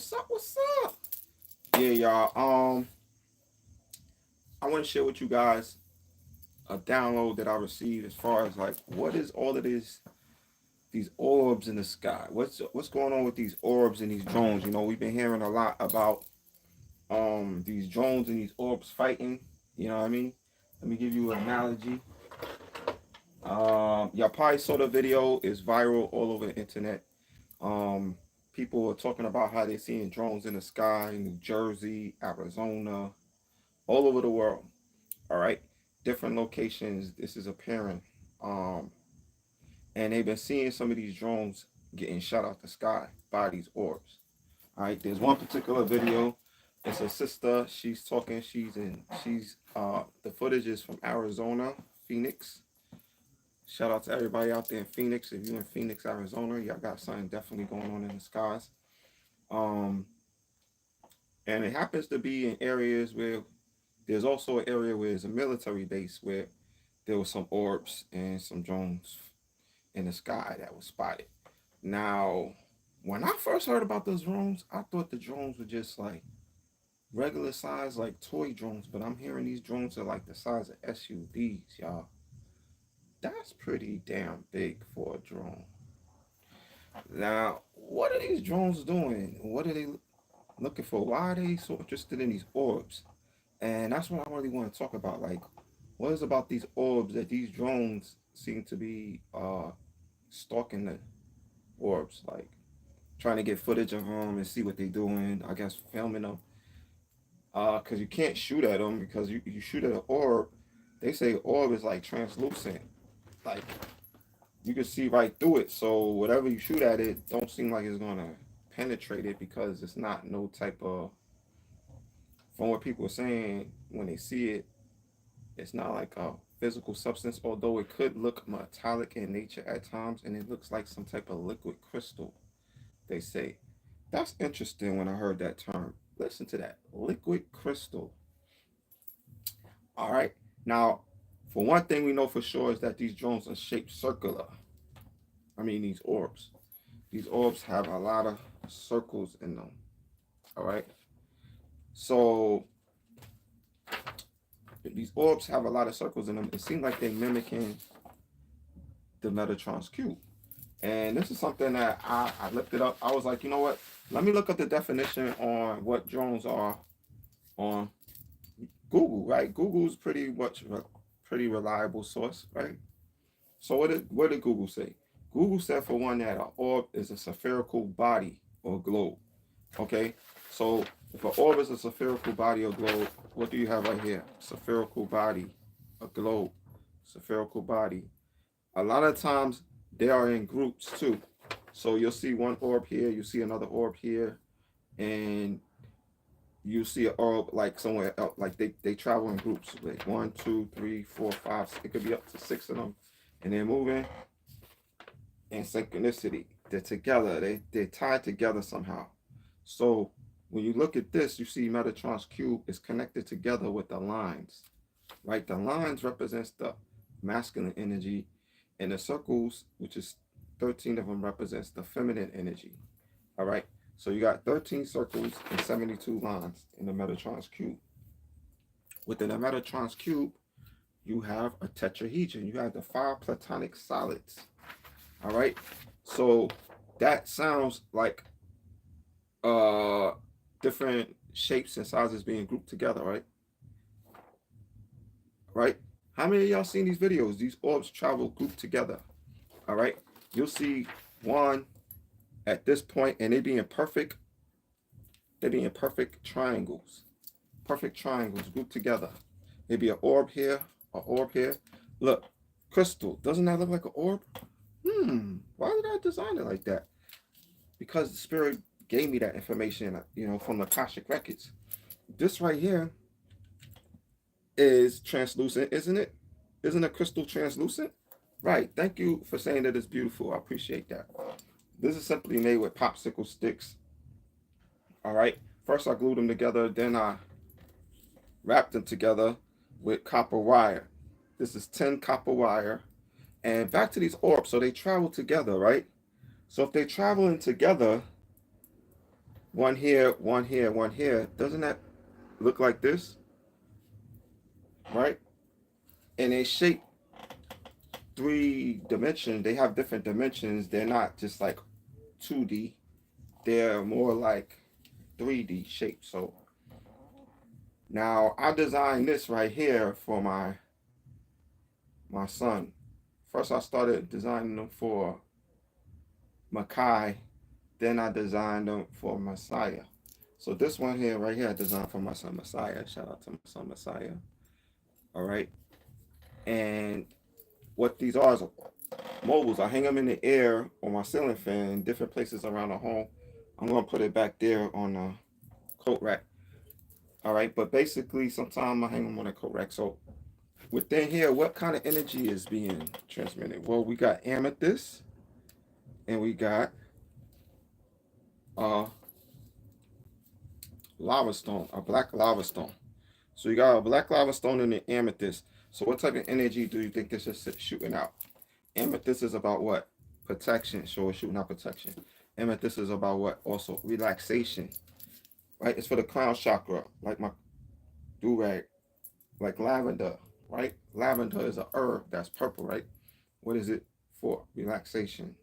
What's up? What's up? Yeah, y'all. I want to share with you guys a download that I received as far as like what is all of these orbs in the sky. What's going on with these orbs and these drones? You know, we've been hearing a lot about these drones and these orbs fighting. You know what I mean? Let me give you an analogy. Y'all probably saw the video. It's viral all over the internet. Um, People are talking about how they're seeing drones in the sky in New Jersey, Arizona, all over the world. All right, different locations. This is appearing, um, and they've been seeing some of these drones getting shot out the sky by these orbs. All right, there's one particular video. It's a sister. She's talking. The footage is from Arizona, Phoenix. Shout out to everybody out there in Phoenix. If you're in Phoenix, Arizona, y'all got something definitely going on in the skies. Um, and it happens to be in areas where there's also an area where there's a military base where there was some orbs and some drones in the sky that was spotted. Now, when I first heard about those drones, I thought the drones were just like regular size, like toy drones. But I'm hearing these drones are like the size of SUVs, y'all. That's pretty damn big for a drone. Now, what are these drones doing? What are they looking for? Why are they so interested in these orbs? And that's what I really want to talk about. Like, what is about these orbs that these drones seem to be stalking the orbs, like trying to get footage of them and see what they're doing. I guess filming them. Cause you can't shoot at them because you shoot at an orb. They say orb is like translucent, like you can see right through it. So whatever you shoot at it, don't seem like it's gonna penetrate it because it's not no type of. From what people are saying when they see it, it's not like a physical substance, although it could look metallic in nature at times, and it looks like some type of liquid crystal. They say that's interesting when I heard that term. Listen to that liquid crystal. All right. Now, for one thing, we know for sure is that these drones are shaped circular. I mean, these orbs. These orbs have a lot of circles in them. All right. So these orbs have a lot of circles in them. It seems like they're mimicking the Metatron's cube. And this is something that I looked it up. I was like, you know what? Let me look up the definition on what drones are on Google, right? Google's pretty reliable source, right? So what did Google say? Google said for one that an orb is a spherical body or globe. Okay, so if an orb is a spherical body or globe, what do you have right here? Spherical body, a globe, spherical body. A lot of times they are in groups too. So you'll see one orb here, you see another orb here, and you see an orb like somewhere else. Like they travel in groups, like one, two, three, four, five. It could be up to six of them, and they're moving in synchronicity. They're together. They're tied together somehow. So when you look at this, you see Metatron's cube is connected together with the lines. Right, the lines represents the masculine energy, and the circles, which is 13 of them, represents the feminine energy. All right, so you got 13 circles and 72 lines in the Metatron's cube. Within the Metatron's cube, you have a tetrahedron. You have the five platonic solids. All right, so that sounds like uh different shapes and sizes being grouped together, right? Right? How many of y'all seen these videos? These orbs travel grouped together. All right, you'll see one at this point, and they be in perfect. They be in perfect triangles grouped together. Maybe an orb here, an orb here. Look, crystal. Doesn't that look like an orb? Why did I design it like that? Because the spirit gave me that information, from the Akashic records. This right here is translucent, isn't it? Isn't a crystal translucent? Right. Thank you for saying that it's beautiful. I appreciate that. This is simply made with popsicle sticks. All right. First, I glued them together. Then I wrapped them together with copper wire. This is 10 copper wire. And back to these orbs. So they travel together, right? So if they're traveling together, one here, one here, one here. Doesn't that look like this, right? And they shape three dimensions. They have different dimensions. They're not just like 2D. They're more like 3D shape. So now I designed this right here for my son. First I started designing them for Makai, then I designed them for Messiah. So this one here, right here, I designed for my son Messiah. Shout out to my son Messiah. All right. And what these are is mobiles. I hang them in the air on my ceiling fan in different places around the home. I'm gonna put it back there on the coat rack. All right. But basically, sometimes I hang them on a coat rack. So within here, what kind of energy is being transmitted? Well, we got amethyst and we got uh lava stone, a black lava stone. So you got a black lava stone and an amethyst. So what type of energy do you think this is shooting out? Amethyst is about what? Protection. So it's shooting out protection. Amethyst is about what? Also relaxation. Right? It's for the crown chakra. Like my do-rag. Like lavender. Right? Lavender is a herb that's purple, right? What is it for? Relaxation.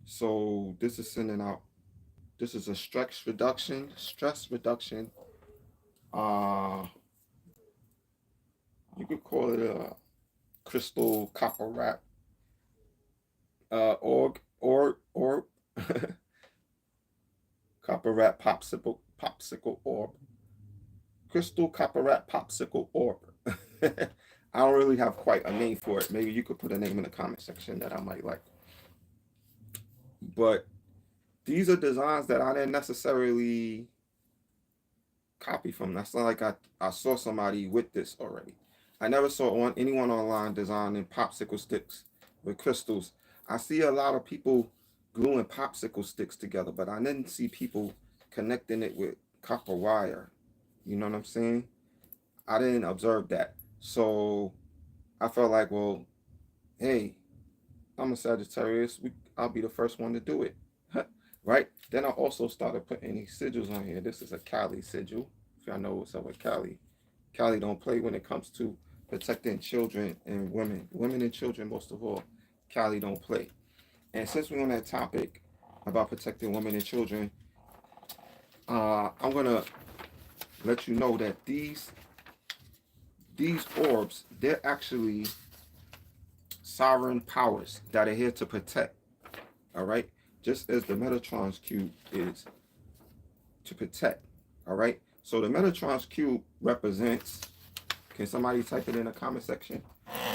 So this is sending out. This is a stress reduction. Stress reduction. Uh you could call it a crystal copper wrap orb copper wrap popsicle orb, crystal copper wrap popsicle orb. I don't really have quite a name for it. Maybe you could put a name in the comment section that I might like. But these are designs that I didn't necessarily copy from. That's not like I saw somebody with this already. I never saw anyone online designing popsicle sticks with crystals. I see a lot of people gluing popsicle sticks together, but I didn't see people connecting it with copper wire. You know what I'm saying? I didn't observe that. So I felt like, well, hey, I'm a Sagittarius. I'll be the first one to do it. Right? Then I also started putting these sigils on here. This is a Cali sigil. If y'all know what's up with Cali. Cali don't play when it comes to protecting children and women. Women and children most of all. Cali don't play. And since we're on that topic about protecting women and children, I'm gonna let you know that these orbs, they're actually sovereign powers that are here to protect. All right, just as the Metatron's cube is to protect. All right. So the Metatron's cube represents. Can somebody type it in the comment section?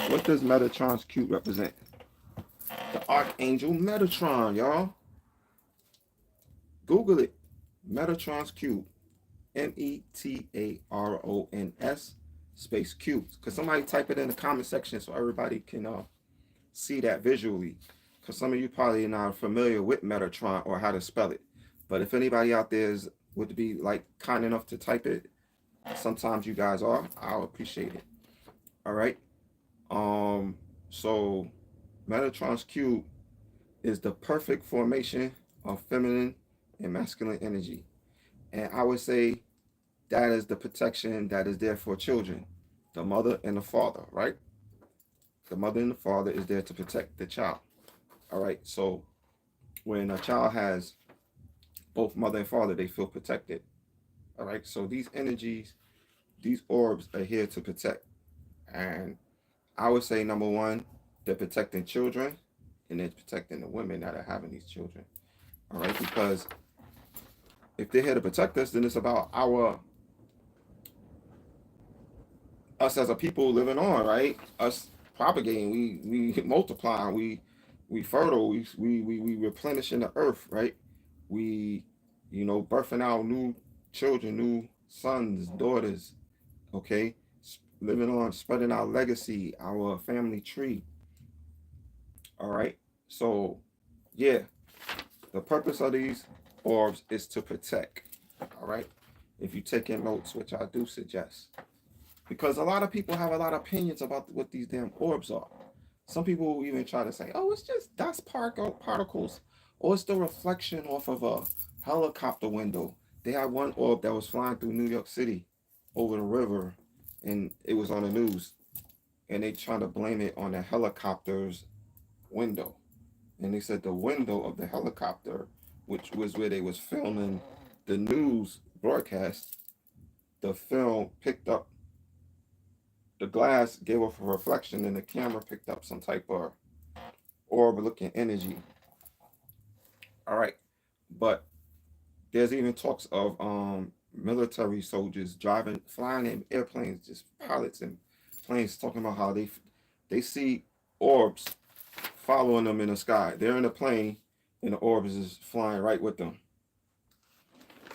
What does Metatron's cube represent? The Archangel Metatron, y'all. Google it. Metatron's cube. Metarons space cubes. Could somebody type it in the comment section so everybody can see that visually? Because some of you probably not familiar with Metatron or how to spell it. But if anybody out there would be like kind enough to type it, sometimes you guys are, I'll appreciate it. All right. So Metatron's cube is the perfect formation of feminine and masculine energy. And I would say that is the protection that is there for children, the mother and the father, right? The mother and the father is there to protect the child. All right. So when a child has both mother and father, they feel protected. All right. So these energies, these orbs are here to protect. And I would say number one, they're protecting children and they're protecting the women that are having these children. All right. Because if they're here to protect us, then it's about us as a people living on, right? Us propagating, we multiply, we fertile, we replenishing the earth, right? We, birthing out new children, new sons, daughters, okay? Living on, spreading our legacy, our family tree. All right. So, yeah, the purpose of these orbs is to protect. All right. If you take in notes, which I do suggest, because a lot of people have a lot of opinions about what these damn orbs are. Some people even try to say, "Oh, it's just dust particles, or it's the reflection off of a helicopter window. They had one orb that was flying through New York City over the river, and it was on the news. And they tried to blame it on the helicopter's window. And they said the window of the helicopter, which was where they was filming the news broadcast, the film picked up the glass, gave off a reflection, and the camera picked up some type of orb looking energy. All right. But there's even talks of military soldiers driving, flying in airplanes, just pilots and planes, talking about how they see orbs following them in the sky. They're in a plane, and the orbs is flying right with them.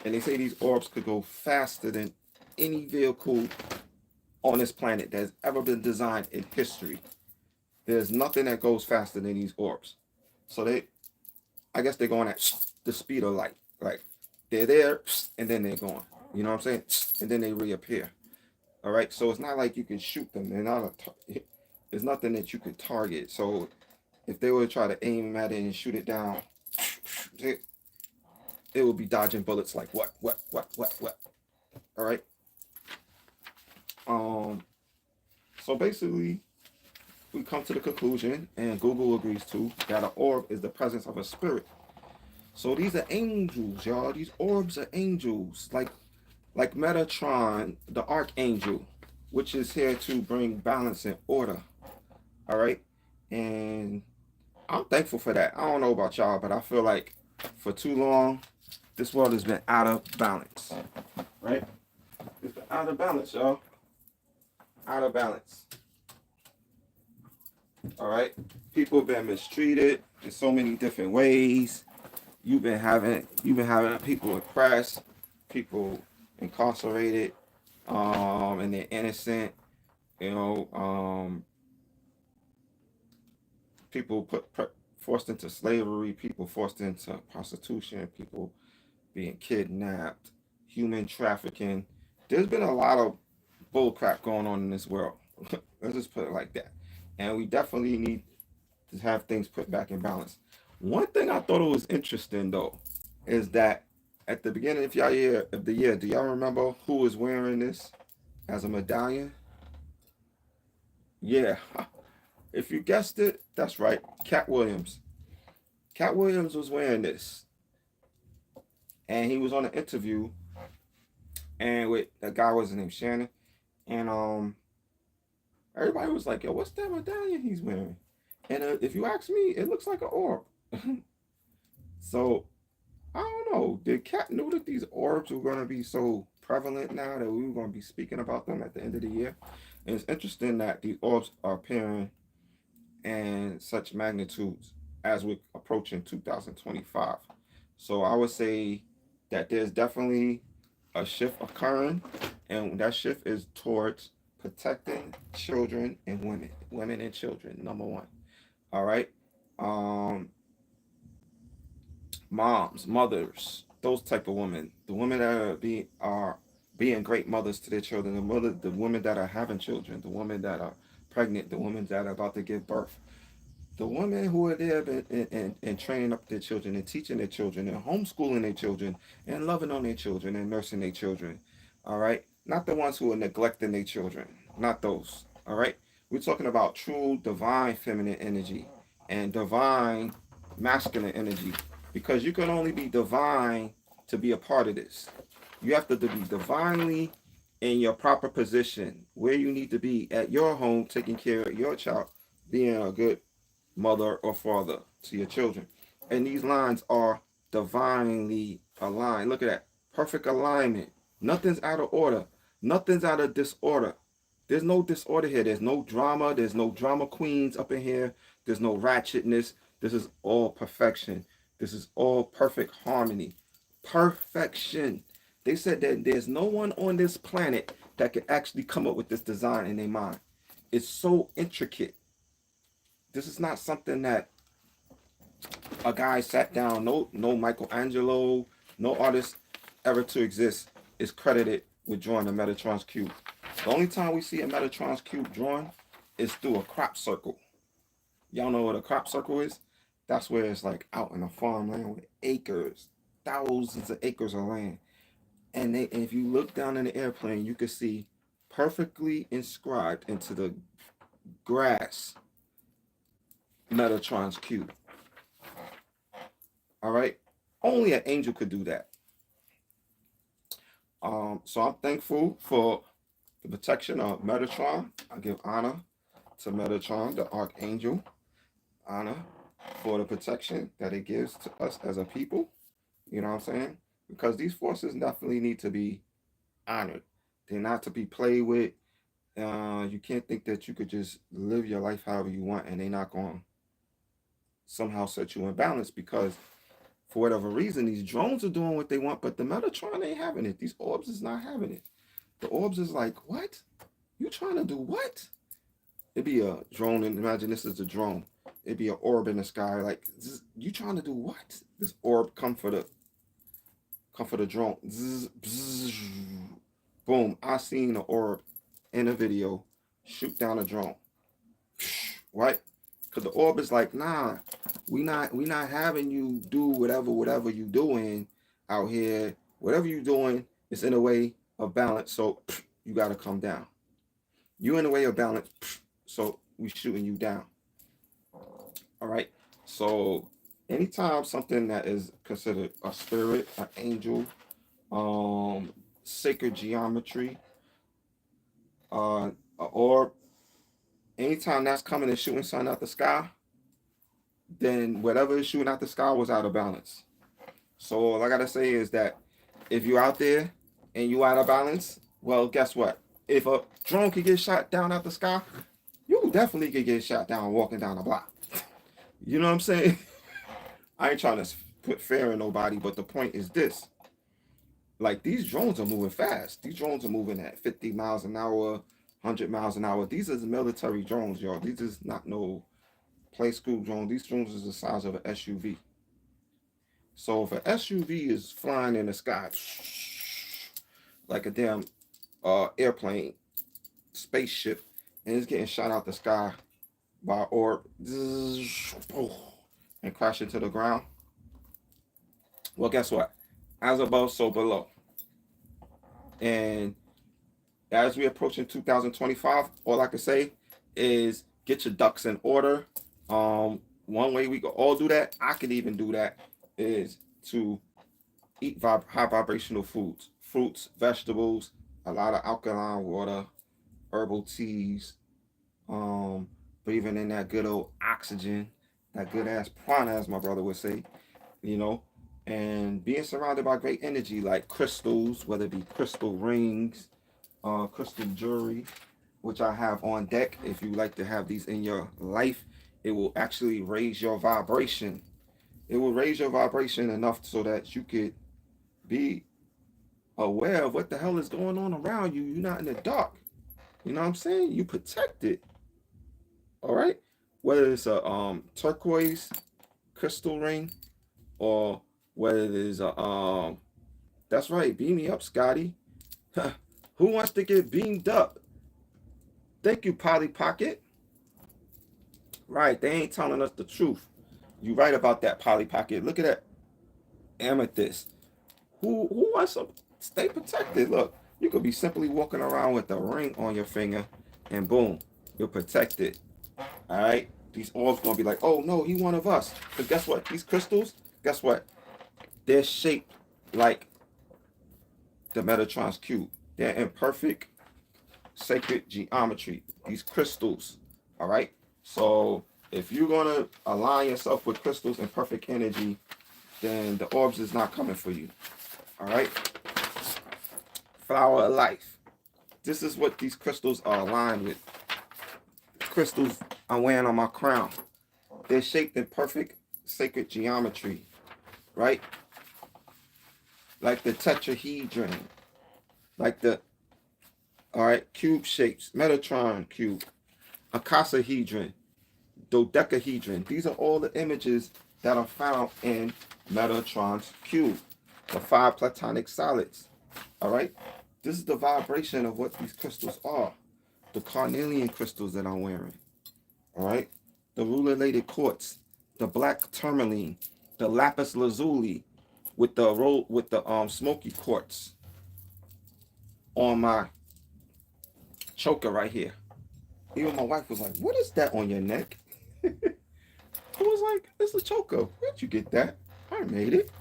And they say these orbs could go faster than any vehicle on this planet that's ever been designed in history. There's nothing that goes faster than these orbs. So I guess they're going at the speed of light. Like they're there and then they're gone. You know what I'm saying? And then they reappear. All right. So it's not like you can shoot them. They're not there's nothing that you could target. So if they were to try to aim at it and shoot it down, it would be dodging bullets like what. All right. So basically, we come to the conclusion, and Google agrees too, that an orb is the presence of a spirit. So these are angels, y'all. These orbs are angels, like Metatron, the archangel, which is here to bring balance and order. All right, and I'm thankful for that. I don't know about y'all, but I feel like for too long, this world has been out of balance. Right? It's been out of balance, y'all. Out of balance. All right, people have been mistreated in so many different ways. You've been having people oppressed, people incarcerated, and they're innocent. You know, people forced into slavery, people forced into prostitution, people being kidnapped, human trafficking. There's been a lot of bullcrap going on in this world. Let's just put it like that. And we definitely need to have things put back in balance. One thing I thought it was interesting though is that at the beginning of the year, do y'all remember who was wearing this as a medallion? Yeah, if you guessed it, that's right. Cat Williams. Cat Williams was wearing this, and he was on an interview, and with a guy was named Shannon, and everybody was like, "Yo, what's that medallion he's wearing?" And if you ask me, it looks like an orb. So I don't know. Did Cat know that these orbs were going to be so prevalent now that we were going to be speaking about them at the end of the year? And it's interesting that these orbs are appearing in such magnitudes as we're approaching 2025. So I would say that there's definitely a shift occurring, and that shift is towards protecting children and women and children. Number one. All right. Um, Moms, mothers, those type of women, the women that are being great mothers to their children, the women that are having children, the women that are pregnant, the women that are about to give birth, the women who are there and training up their children and teaching their children and homeschooling their children and loving on their children and nursing their children. All right, not the ones who are neglecting their children, not those. All right, we're talking about true divine feminine energy and divine masculine energy, because you can only be divine to be a part of this. You have to be divinely in your proper position where you need to be at your home, taking care of your child, being a good mother or father to your children. And these lines are divinely aligned. Look at that. Perfect alignment. Nothing's out of order. Nothing's out of disorder. There's no disorder here. There's no drama. There's no drama queens up in here. There's no ratchetness. This is all perfection. This is all perfect harmony. Perfection. They said that there's no one on this planet that could actually come up with this design in their mind. It's so intricate. This is not something that a guy sat down. No Michelangelo, no artist ever to exist is credited with drawing the Metatron's cube. The only time we see a Metatron's cube drawn is through a crop circle. Y'all know what a crop circle is? That's where it's like out in a farmland with acres thousands of acres of land. And if you look down in the airplane, you can see perfectly inscribed into the grass Metatron's cube. All right, only an angel could do that. So I'm thankful for the protection of Metatron. I give honor to Metatron, the archangel, honor for the protection that it gives to us as a people. You know what I'm saying? Because these forces definitely need to be honored. They're not to be played with. You can't think that you could just live your life however you want and they're not going to somehow set you in balance, because for whatever reason, these drones are doing what they want, but the Metatron ain't having it. These orbs is not having it. The orbs is like, what? You trying to do what? It'd be a drone, and imagine this is a drone. It'd be an orb in the sky. Like, you trying to do what? This orb come for the drone. Zzz, bzz, boom! I seen the orb in a video shoot down a drone. Right? Because the orb is like, nah, we not having you do whatever you doing out here. Whatever you doing is in a way of balance. So you gotta come down. You in the way of balance. So we shooting you down. All right. So anytime something that is considered a spirit, an angel, sacred geometry, a orb, anytime that's coming and shooting something out the sky, then whatever is shooting out the sky was out of balance. So all I gotta say is that if you're out there and you out of balance, well, guess what? If a drone could get shot down out the sky, you definitely could get shot down walking down the block. You know what I'm saying? I ain't trying to put fear in nobody, but the point is this. Like, these drones are moving fast. These drones are moving at 50 miles an hour, 100 miles an hour. These is military drones, y'all. These is not no play school drone. These drones is the size of an SUV. So if an SUV is flying in the sky like a damn airplane, spaceship, and it's getting shot out the sky by orb and crash into the ground, well, guess what? As above, so below. And as we approach in 2025, all I can say is get your ducks in order. One way we can all do that, I can even do that, is to eat high vibrational foods, fruits, vegetables, a lot of alkaline water, herbal teas, breathing in that good old oxygen, that good ass prana, as my brother would say, you know, and being surrounded by great energy like crystals, whether it be crystal rings, crystal jewelry, which I have on deck. If you like to have these in your life, it will actually raise your vibration. It will raise your vibration enough so that you could be aware of what the hell is going on around you. You're not in the dark. You know what I'm saying? You protect it. All right. Whether it's a turquoise crystal ring, or whether it is a that's right, beam me up, Scotty. Who wants to get beamed up? Thank you, Polly Pocket. Right, they ain't telling us the truth. You right about that, Polly Pocket. Look at that amethyst. Who wants to stay protected? Look, you could be simply walking around with a ring on your finger, and boom, you're protected. All right, these orbs gonna be like, oh no, he one of us. Cause guess what? These crystals, guess what? They're shaped like the Metatron's cube. They're in perfect sacred geometry. These crystals. All right. So if you're gonna align yourself with crystals and perfect energy, then the orbs is not coming for you. All right. Flower of life. This is what these crystals are aligned with. Crystals I'm wearing on my crown. They're shaped in perfect sacred geometry, right? Like the tetrahedron, like the, all right, cube shapes, Metatron cube, icosahedron, dodecahedron. These are all the images that are found in Metatron's cube, the 5 platonic solids. All right, this is the vibration of what these crystals are. The carnelian crystals that I'm wearing. All right, the ruler-related quartz, the black tourmaline, the lapis lazuli, with the smoky quartz on my choker right here. Even my wife was like, "What is that on your neck?" I was like, "It's a choker. Where'd you get that?" I made it.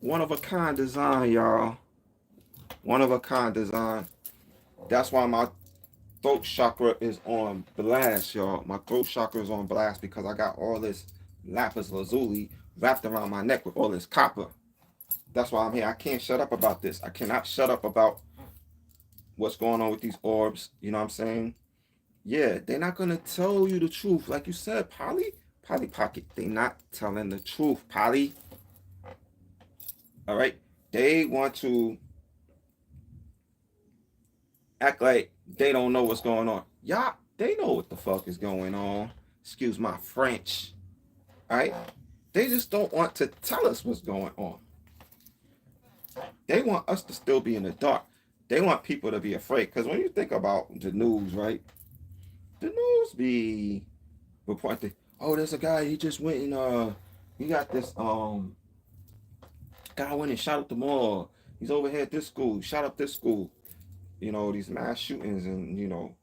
One of a kind design, y'all. One of a kind design. That's why my throat chakra is on blast, y'all. My throat chakra is on blast because I got all this lapis lazuli wrapped around my neck with all this copper. That's why I'm here. I can't shut up about this. I cannot shut up about what's going on with these orbs. You know what I'm saying? Yeah, they're not gonna tell you the truth. Like you said, Polly Pocket, they not telling the truth, Polly. All right? They want to act like they don't know what's going on. Y'all, they know what the fuck is going on. Excuse my French. All right? They just don't want to tell us what's going on. They want us to still be in the dark. They want people to be afraid. Because when you think about the news, right? The news be reporting, oh, there's a guy, he just went and he got this guy went and shot up the mall. He's over here at this school, shot up this school. You know, these mass shootings and, you know,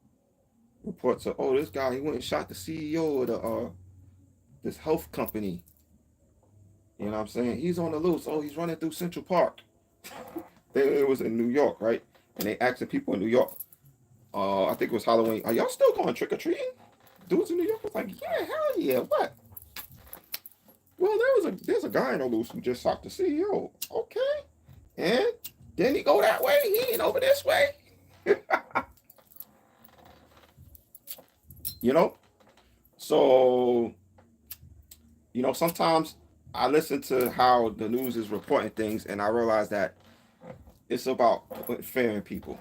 reports of, oh, this guy, he went and shot the CEO of the this health company. You know what I'm saying? He's on the loose. Oh, he's running through Central Park. It was in New York, right? And they asked the people in New York, I think it was Halloween, are y'all still going trick or treating? Dudes in New York was like, yeah, hell yeah, what? Well, there's a guy in the loose who just shot the CEO. Okay, and then he go that way. He ain't over this way. You know, so sometimes I listen to how the news is reporting things, and I realize that it's about putting fear in people.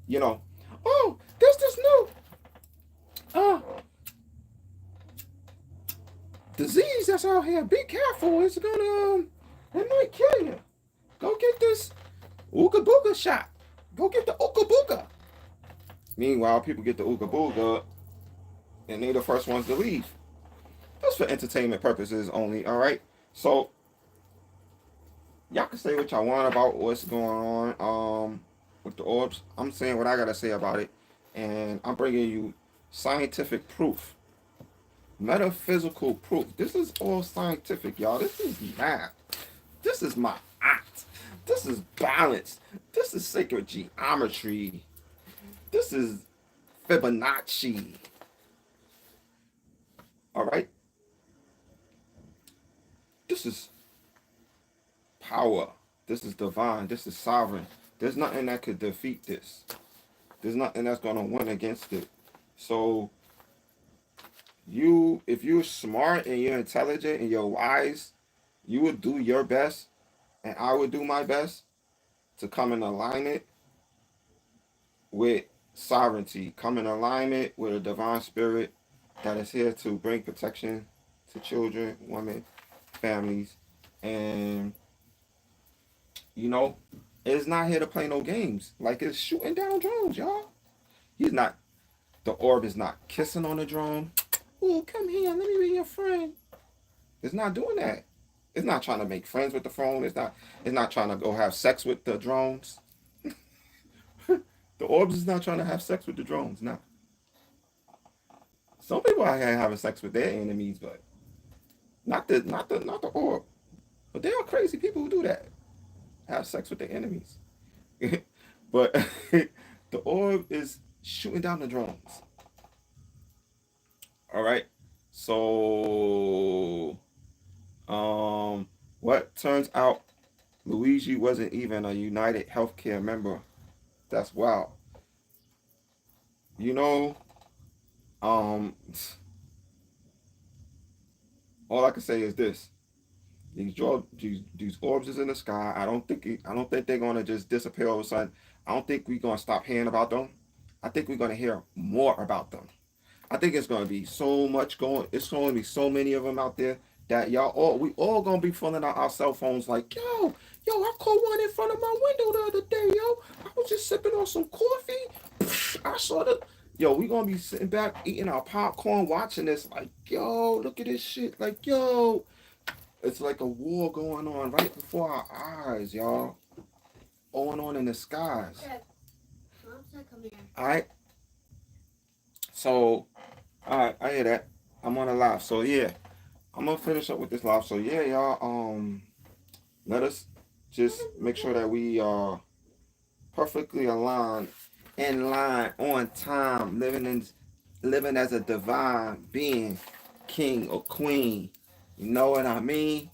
You know, oh, there's this new uh disease that's out here. Be careful. It's gonna it might kill you. Go get this Ooga Booga shot. Go get the Ooga Booga. Meanwhile, people get the Ooga Booga and they're the first ones to leave. That's for entertainment purposes only, alright? So, y'all can say what y'all want about what's going on with the orbs. I'm saying what I gotta say about it. And I'm bringing you scientific proof. Metaphysical proof. This is all scientific, y'all. This is math. This is my art. This is balance. This is sacred geometry. This is Fibonacci. All right? This is power. This is divine. This is sovereign. There's nothing that could defeat this. There's nothing that's going to win against it. So, if you're smart and you're intelligent and you're wise, you would do your best, and I would do my best to come in alignment with sovereignty, come in alignment with a divine spirit that is here to bring protection to children, women, families, and it's not here to play no games. Like, it's shooting down drones, y'all. He's not. The orb is not kissing on the drone. Oh, come here, let me be your friend. It's not doing that. It's not trying to make friends with the phone. It's not trying to go have sex with the drones. The orbs is not trying to have sex with the drones. Now, some people are having sex with their enemies, but not the orb. But there are crazy people who do that. Have sex with their enemies. But the orb is shooting down the drones. All right. So, what turns out Luigi wasn't even a United Healthcare member. That's wild. You know, um, all I can say is this: these orbs is in the sky. I don't think they're gonna just disappear all of a sudden. I don't think we're gonna stop hearing about them. I think we're gonna hear more about them. I think it's gonna be so much going. It's going to be so many of them out there that we all gonna be pulling out our cell phones like, yo, I caught one in front of my window the other day, yo. I was just sipping on some coffee. I saw the. Yo, we gonna be sitting back eating our popcorn, watching this like, yo, look at this shit, like, yo. It's like a war going on right before our eyes, y'all. Going on in the skies. All right. So, all right, I hear that. I'm on a live. So yeah, I'm gonna finish up with this live. So yeah, y'all. Let us just make sure that we are perfectly aligned, in line, on time, living as a divine being, king or queen. You know what I mean?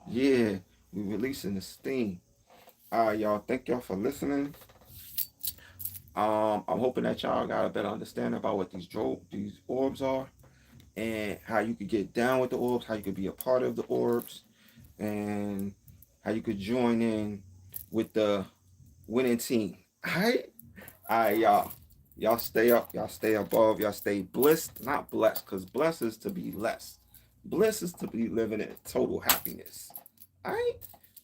Yeah, we releasing the steam. All right, y'all. Thank y'all for listening. I'm hoping that y'all got a better understanding about what these orbs are, and how you could get down with the orbs, how you could be a part of the orbs, and how you could join in with the winning team. All right, y'all. Y'all stay up. Y'all stay above. Y'all stay blessed, not blessed, because blessed is to be less. Bliss is to be living in total happiness. All right.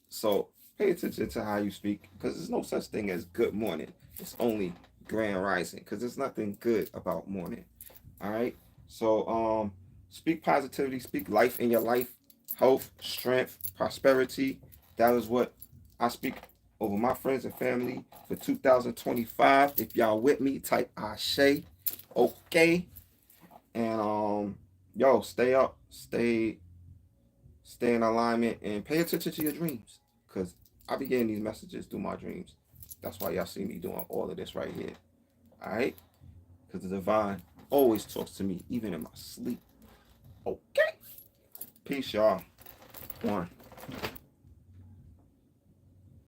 So pay attention to how you speak, because there's no such thing as good morning. It's only grand rising, because there's nothing good about morning. All right. So speak positivity, speak life in your life, health, strength, prosperity. That is what I speak over my friends and family for 2025. If y'all with me, type Ashe. Okay. And yo, stay up, stay in alignment, and pay attention to your dreams. Cause I be getting these messages through my dreams. That's why y'all see me doing all of this right here. Alright? Because the divine always talks to me, even in my sleep. Okay. Peace, y'all. One.